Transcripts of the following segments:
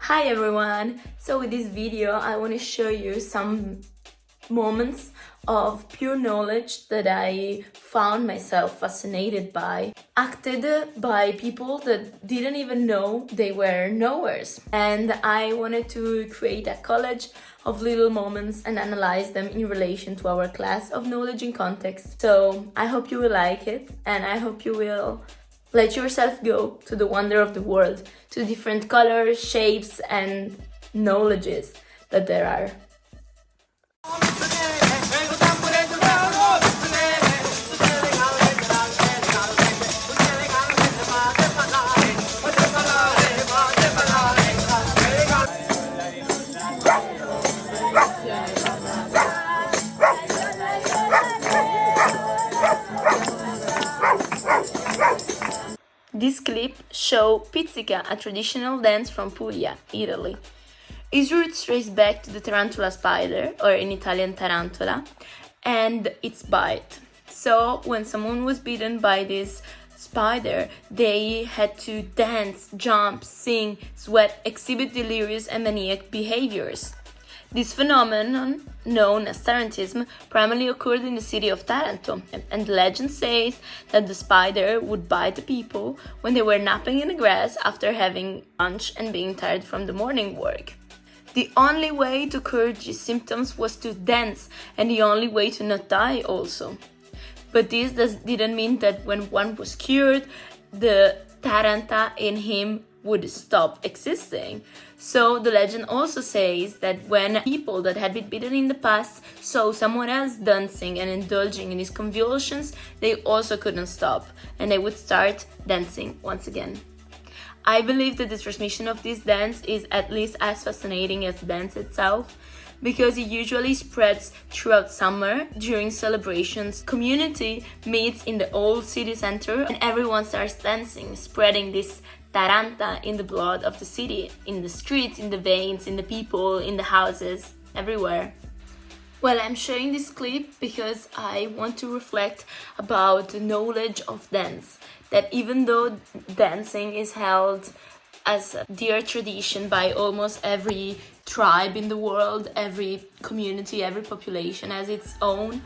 Hi everyone! So with this video I want to show you some moments of pure knowledge that I found myself fascinated by, acted by people that didn't even know they were knowers. And I wanted to create a collage of little moments and analyze them in relation to our class of knowledge in context. So I hope you will like it, and I hope you will let yourself go to the wonder of the world, to different colors, shapes, and knowledges that there are. This clip shows Pizzica, a traditional dance from Puglia, Italy. Its roots trace back to the tarantula spider, or in Italian tarantula, and its bite. So, when someone was bitten by this spider, they had to dance, jump, sing, sweat, exhibit delirious and maniac behaviors. This phenomenon, known as tarantism, primarily occurred in the city of Taranto, and the legend says that the spider would bite the people when they were napping in the grass after having lunch and being tired from the morning work. The only way to cure these symptoms was to dance, and the only way to not die also. But this didn't mean that when one was cured, the taranta in him would stop existing. So the legend also says that when people that had been bitten in the past saw someone else dancing and indulging in his convulsions, they also couldn't stop, and they would start dancing once again. I believe that the transmission of this dance is at least as fascinating as the dance itself, because it usually spreads throughout summer during celebrations. Community meets in the old city center and everyone starts dancing, spreading this taranta in the blood of the city, in the streets, in the veins, in the people, in the houses, everywhere. Well, I'm showing this clip because I want to reflect about the knowledge of dance, that even though dancing is held as a dear tradition by almost every tribe in the world, every community, every population has its own,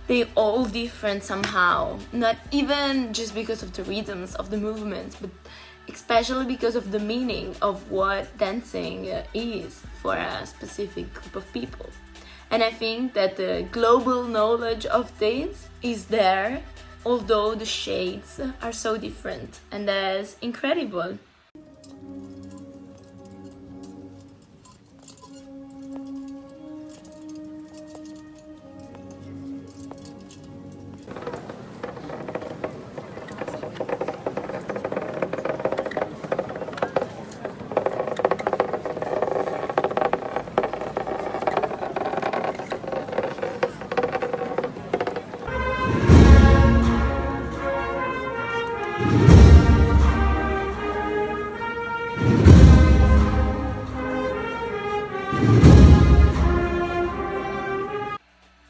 they're all different somehow. Not even just because of the rhythms of the movements, but especially because of the meaning of what dancing is for a specific group of people. And I think that the global knowledge of this is there, although the shades are so different, and that's incredible.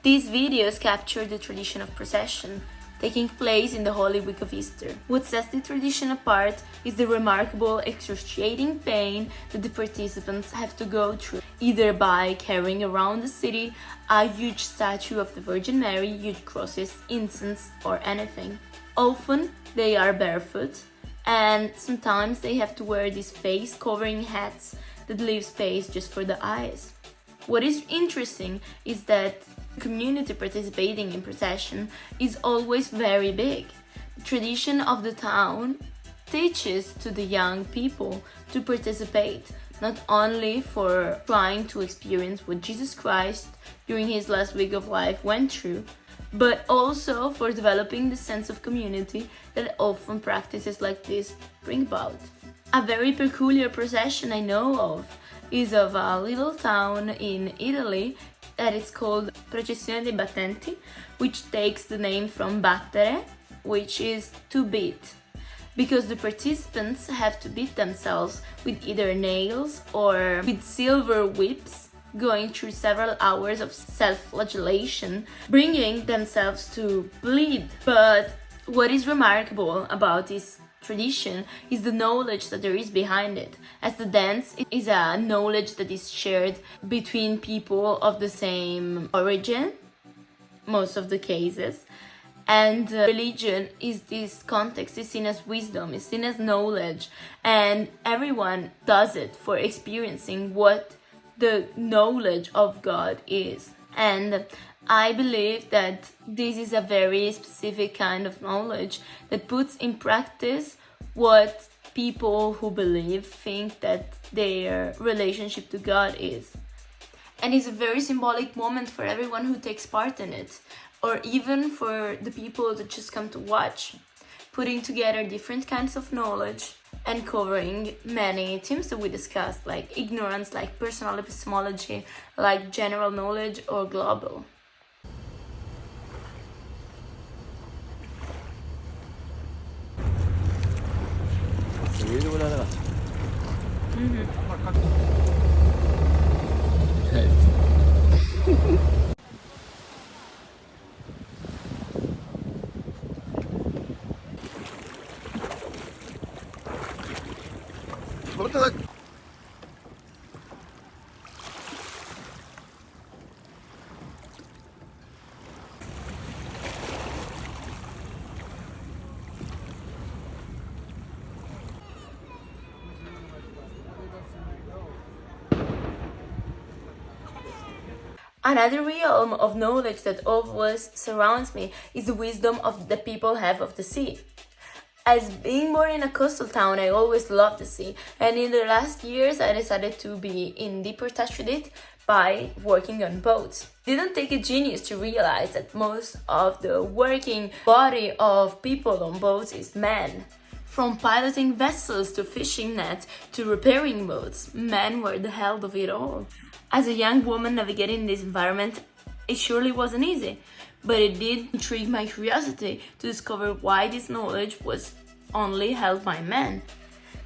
These videos capture the tradition of procession, taking place in the Holy Week of Easter. What sets the tradition apart is the remarkable excruciating pain that the participants have to go through, either by carrying around the city a huge statue of the Virgin Mary, huge crosses, incense, or anything. Often they are barefoot, and sometimes they have to wear these face-covering hats that leave space just for the eyes. What is interesting is that the community participating in procession is always very big. The tradition of the town teaches to the young people to participate, not only for trying to experience what Jesus Christ during his last week of life went through, but also for developing the sense of community that often practices like this bring about. A very peculiar procession I know of is of a little town in Italy that is called Processione dei Battenti, which takes the name from battere, which is to beat, because the participants have to beat themselves with either nails or with silver whips, going through several hours of self-flagellation, bringing themselves to bleed. But what is remarkable about this Tradition is the knowledge that there is behind it, as the dance is a knowledge that is shared between people of the same origin, most of the cases. And religion is this context, is seen as wisdom, is seen as knowledge, and everyone does it for experiencing what the knowledge of God is. And I believe that this is a very specific kind of knowledge that puts in practice what people who believe think that their relationship to God is. And it's a very symbolic moment for everyone who takes part in it, or even for the people that just come to watch, putting together different kinds of knowledge and covering many themes that we discussed, like ignorance, like personal epistemology, like general knowledge, or global. Another realm of knowledge that always surrounds me is the wisdom of the people have of the sea. As being born in a coastal town, I always loved the sea, and in the last years I decided to be in deeper touch with it by working on boats. It didn't take a genius to realize that most of the working body of people on boats is men. From piloting vessels to fishing nets to repairing boats, men were the head of it all. As a young woman navigating this environment, it surely wasn't easy, but it did intrigue my curiosity to discover why this knowledge was only held by men.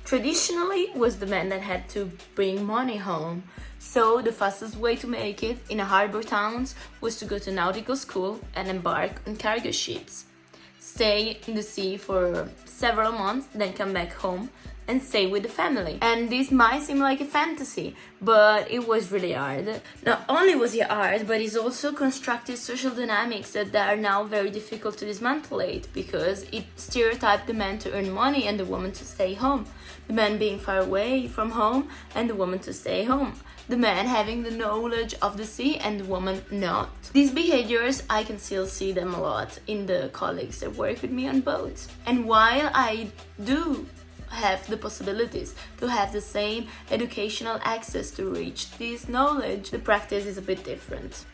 Traditionally, it was the men that had to bring money home, so the fastest way to make it in a harbor towns was to go to nautical school and embark on cargo ships. Stay in the sea for several months, then come back home and stay with the family. And this might seem like a fantasy, but it was really hard. Not only was it hard, but it's also constructed social dynamics that are now very difficult to dismantle it, because it stereotyped the man to earn money and the woman to stay home. The man being far away from home and the woman to stay home. The man having the knowledge of the sea and the woman not. These behaviors, I can still see them a lot in the colleagues that work with me on boats. And while I do have the possibilities to have the same educational access to reach this knowledge, the practice is a bit different.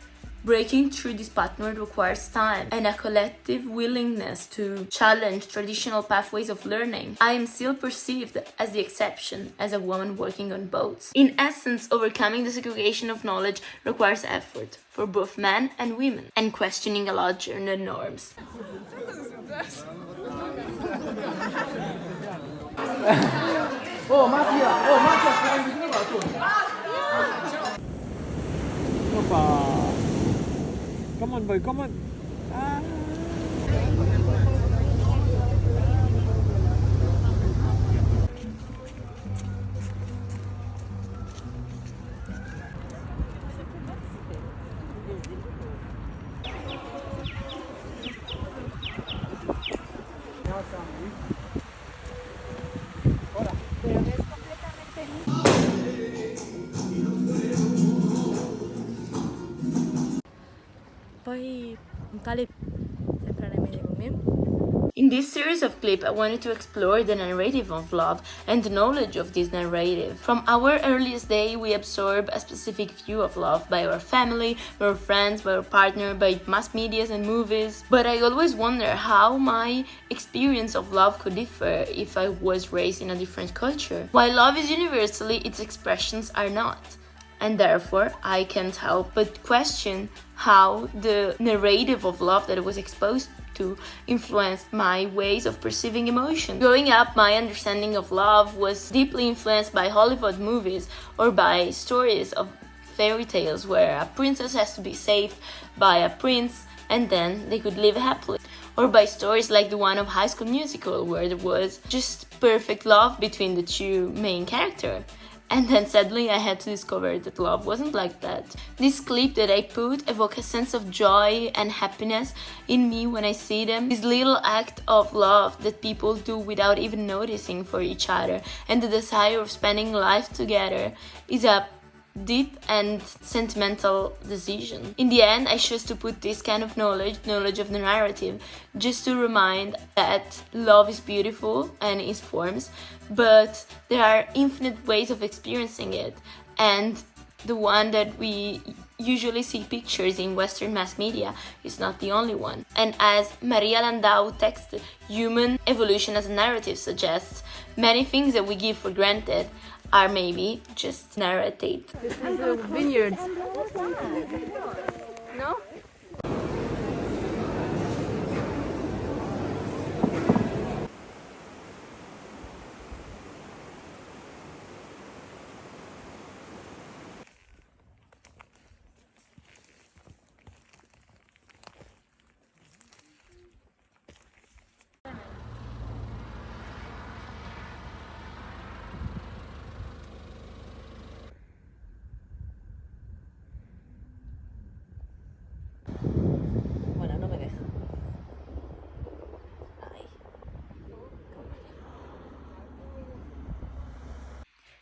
Breaking through this pattern requires time and a collective willingness to challenge traditional pathways of learning. I am still perceived as the exception, as a woman working on boats. In essence, overcoming the segregation of knowledge requires effort for both men and women, and questioning a lot of gender norms. Opa. Come on, boy, come on. Ah. Poi tale sempre nei miei nomi. In this series of clips, I wanted to explore the narrative of love and the knowledge of this narrative. From our earliest day, we absorb a specific view of love by our family, by our friends, by our partner, by mass medias and movies. But I always wonder how my experience of love could differ if I was raised in a different culture. While love is universally, its expressions are not. And therefore, I can't help but question how the narrative of love that I was exposed to influenced my ways of perceiving emotion. Growing up, my understanding of love was deeply influenced by Hollywood movies or by stories of fairy tales where a princess has to be saved by a prince and then they could live happily. or by stories like the one of High School Musical, where there was just perfect love between the two main characters. And then suddenly I had to discover that love wasn't like that. This clip that I put evoke a sense of joy and happiness in me when I see them. This little act of love that people do without even noticing for each other, and the desire of spending life together is a deep and sentimental decision. In the end, I chose to put this kind of knowledge of the narrative, just to remind that love is beautiful and its forms, but there are infinite ways of experiencing it, and the one that we usually see pictures in Western mass media is not the only one. And as Maria Landau text, human evolution as a narrative suggests, many things that we give for granted are maybe just narrated. This is a vineyard. No? Bueno, no me deja. Ay.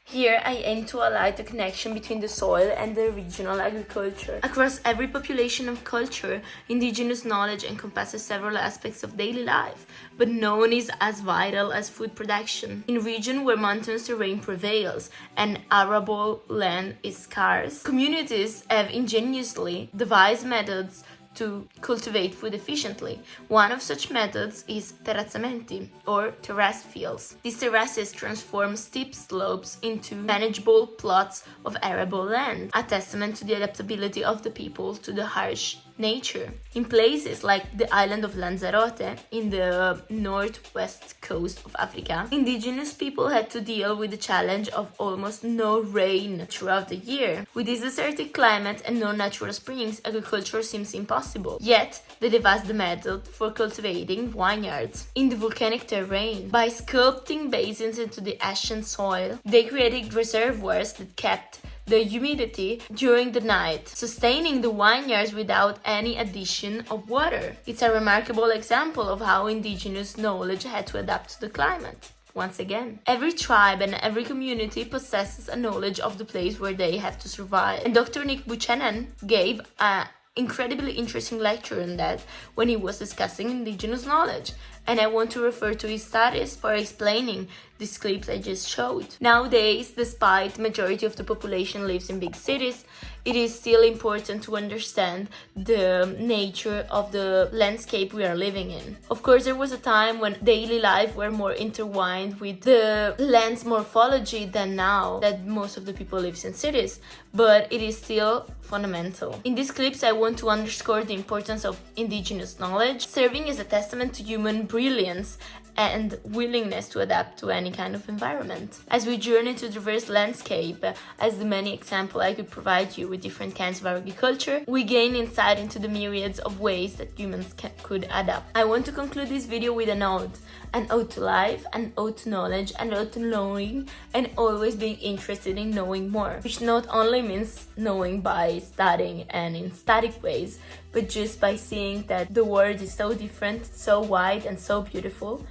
Here I aim to highlight the connection between the soil and the regional agriculture. Across every population of culture, indigenous knowledge encompasses several aspects of daily life, but none is as vital as food production. In regions where mountainous terrain prevails and arable land is scarce, communities have ingeniously devised methods to cultivate food efficiently. One of such methods is terrazzamenti, or terrace fields. These terraces transform steep slopes into manageable plots of arable land, a testament to the adaptability of the people to the harsh nature. In places like the island of Lanzarote, in the northwest coast of Africa, indigenous people had to deal with the challenge of almost no rain throughout the year. With this desertic climate and no natural springs, agriculture seems impossible. Yet, they devised the method for cultivating vineyards in the volcanic terrain. By sculpting basins into the ashen soil, they created reservoirs that kept the humidity during the night, sustaining the vineyards without any addition of water. It's a remarkable example of how indigenous knowledge had to adapt to the climate. Once again, every tribe and every community possesses a knowledge of the place where they have to survive. And Dr. Nick Buchanan gave an incredibly interesting lecture on that when he was discussing indigenous knowledge, and I want to refer to his studies for explaining these clips I just showed. Nowadays, despite the majority of the population lives in big cities, it is still important to understand the nature of the landscape we are living in. Of course, there was a time when daily life were more intertwined with the land's morphology than now that most of the people lives in cities, but it is still fundamental. In these clips, I want to underscore the importance of indigenous knowledge, serving as a testament to human brilliance and willingness to adapt to any kind of environment. As we journey to diverse landscape, as the many examples I could provide you with different kinds of agriculture, we gain insight into the myriads of ways that humans could adapt. I want to conclude this video with an ode to life, an ode to knowledge, an ode to knowing, and always being interested in knowing more, which not only means knowing by studying and in static ways, but just by seeing that the world is so different, so wide, and so beautiful,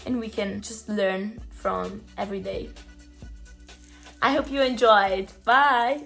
and we can just learn from every day. I hope you enjoyed. Bye!